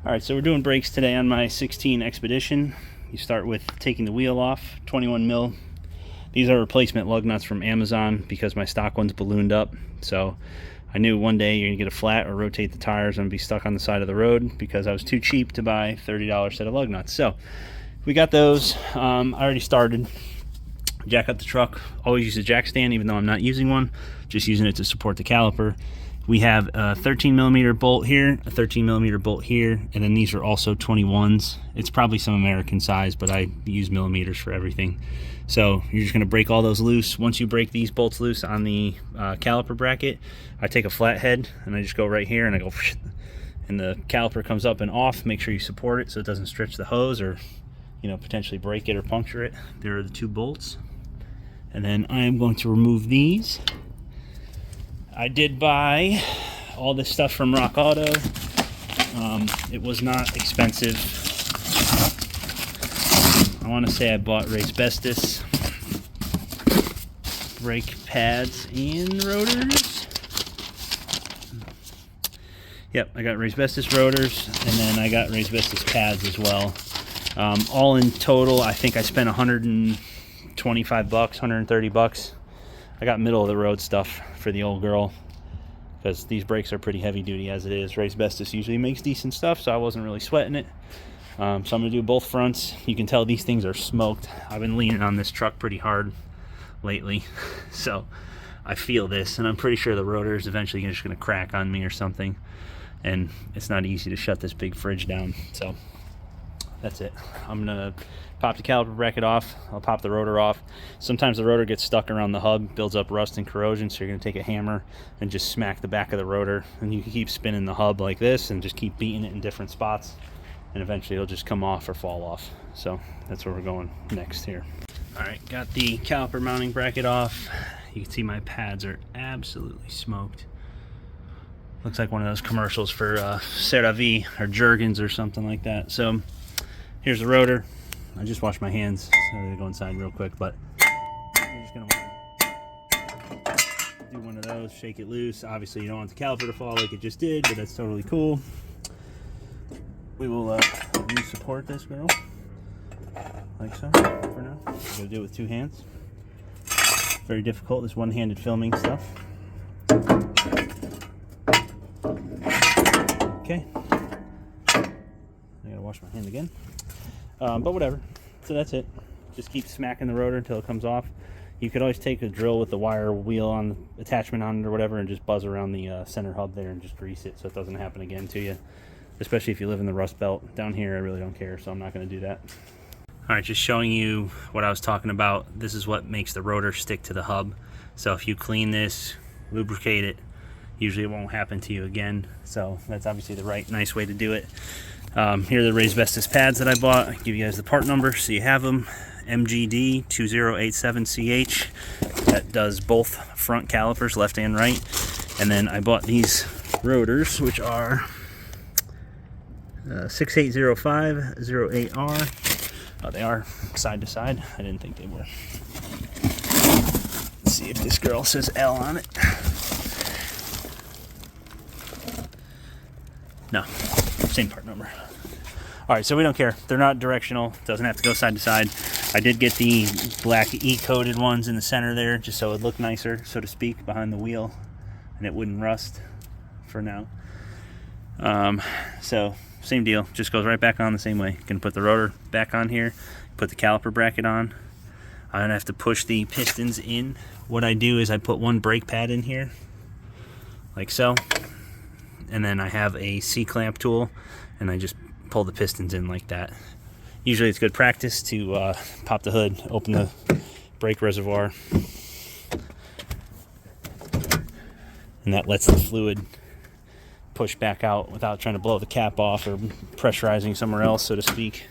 Alright, so we're doing brakes today on my 16 Expedition. You start with taking the wheel off, 21 mil. These are replacement lug nuts from Amazon because my stock one's ballooned up. So I knew one day you're going to get a flat or rotate the tires and be stuck on the side of the road because I was too cheap to buy $30 set of lug nuts. So we got those. I already started. Jack up the truck. Always use a jack stand even though I'm not using one. Just using it to support the caliper. We have a 13mm bolt here, a 13mm bolt here, and then these are also 21s. It's probably some American size, but I use millimeters for everything. So you're just going to break all those loose. Once you break these bolts loose on the caliper bracket, I take a flathead and I just go right here and I go, and the caliper comes up and off. Make sure you support it so it doesn't stretch the hose or, you know, potentially break it or puncture it. There are the two bolts. And then I am going to remove these. I did buy all this stuff from Rock Auto. It was not expensive. I want to say I bought Raysbestos brake pads and rotors. Yep, I got Raysbestos rotors, and then I got Raysbestos pads as well. All in total, I think I spent $125, $130. I got middle of the road stuff for the old girl because these brakes are pretty heavy duty as it is. Raysbestos usually makes decent stuff, so I wasn't really sweating it. So I'm going to do both fronts. You can tell these things are smoked. I've been leaning on this truck pretty hard lately, so I feel this, and I'm pretty sure the rotor is eventually just going to crack on me or something, and it's not easy to shut this big fridge down. So that's it. I'm going to pop the caliper bracket off. I'll pop the rotor off. Sometimes the rotor gets stuck around the hub, builds up rust and corrosion, so you're going to take a hammer and just smack the back of the rotor, and you can keep spinning the hub like this and just keep beating it in different spots, and eventually it'll just come off or fall off. So that's where we're going next here. Alright, got the caliper mounting bracket off. You can see my pads are absolutely smoked. Looks like one of those commercials for CeraVe or Jergens or something like that. So here's the rotor. I just washed my hands, so I'm going to go inside real quick, but you're just going to want to do one of those, shake it loose. Obviously you don't want the caliper to fall like it just did, but that's totally cool. We will re-support this girl, like so, for now. I'm going to do it with two hands. Very difficult, this one-handed filming stuff. Okay. I gotta wash my hand again. But whatever, so that's it. Just keep smacking the rotor until it comes off. You could always take a drill with the wire wheel on the attachment on it or whatever and just buzz around the center hub there and just grease it so it doesn't happen again to you, especially if you live in the Rust Belt. Down here I really don't care, so I'm not going to do that. Alright, just showing you what I was talking about. This is what makes the rotor stick to the hub. So if you clean this, lubricate it, usually it won't happen to you again. So that's obviously the right, nice way to do it. Here are the Raysbestos pads that I bought. I'll give you guys the part number so you have them. MGD2087CH. That does both front calipers, left and right. And then I bought these rotors, which are 680508R. Oh, they are side to side. I didn't think they were. Let's see if this girl says L on it. No, same part number. Alright, so we don't care. They're not directional. Doesn't have to go side to side. I did get the black E-coated ones in the center there, just so it looked nicer, so to speak, behind the wheel, and it wouldn't rust for now. So, same deal. Just goes right back on the same way. You can put the rotor back on here, put the caliper bracket on. I don't have to push the pistons in. What I do is I put one brake pad in here, like so, and then I have a C-clamp tool, and I just pull the pistons in like that. Usually it's good practice to pop the hood, open the brake reservoir, and that lets the fluid push back out without trying to blow the cap off or pressurizing somewhere else, so to speak.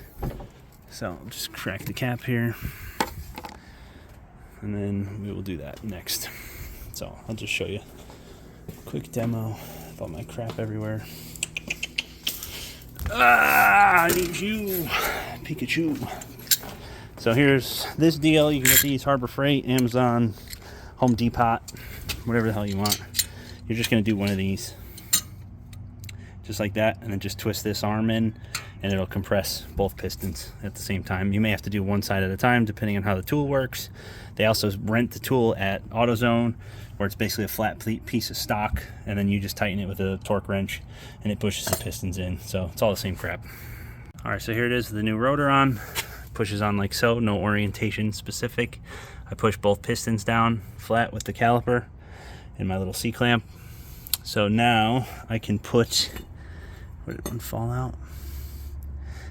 So I'll just crack the cap here, and then we will do that next. So I'll just show you a quick demo of all my crap everywhere. I need you, Pikachu. So here's this deal. You can get these Harbor Freight, Amazon, Home Depot, whatever the hell you want. You're just going to do one of these. just like that, and then just twist this arm in, and it'll compress both pistons at the same time. You may have to do one side at a time depending on how the tool works. They also rent the tool at AutoZone, where it's basically a flat piece of stock, and then you just tighten it with a torque wrench and it pushes the pistons in. So it's all the same crap. All right, so here it is, the new rotor on. Pushes on like so, no orientation specific. I push both pistons down flat with the caliper and my little C-clamp. So now I can put, where did one fall out?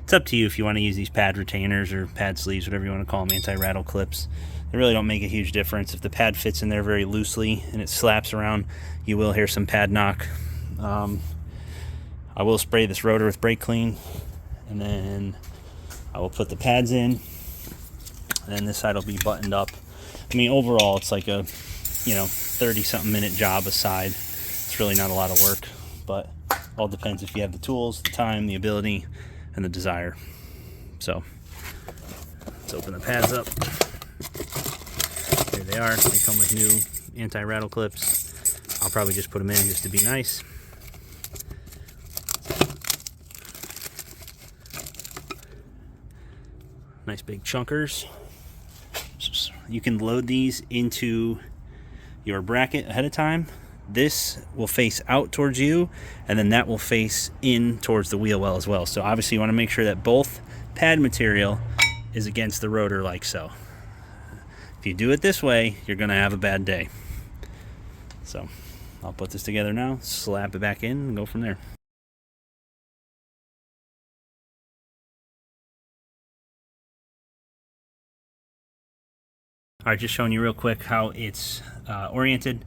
It's up to you if you want to use these pad retainers or pad sleeves, whatever you want to call them, anti-rattle clips. They really don't make a huge difference. If the pad fits in there very loosely and it slaps around, you will hear some pad knock. I will spray this rotor with brake clean, and then I will put the pads in, and this side will be buttoned up. I mean, overall, it's like a, 30-something minute job aside. It's really not a lot of work, but all depends if you have the tools, the time, the ability, and the desire. So let's open the pads up. Here they are. They come with new anti-rattle clips. I'll probably just put them in just to be nice. Nice big chunkers. You can load these into your bracket ahead of time. This will face out towards you, and then that will face in towards the wheel well as well. So obviously you want to make sure that both pad material is against the rotor like so. If you do it this way, you're going to have a bad day. So I'll put this together now, slap it back in, and go from there. All right, just showing you real quick how it's oriented.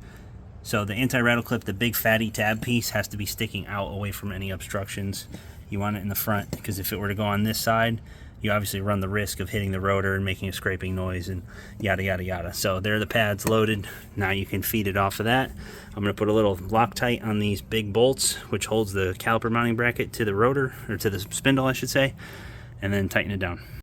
So the anti-rattle clip, the big fatty tab piece, has to be sticking out away from any obstructions. You want it in the front, because if it were to go on this side, you obviously run the risk of hitting the rotor and making a scraping noise and yada yada yada. So there are the pads loaded. Now you can feed it off of that. I'm going to put a little Loctite on these big bolts, which holds the caliper mounting bracket to the rotor, or to the spindle I should say, and then tighten it down.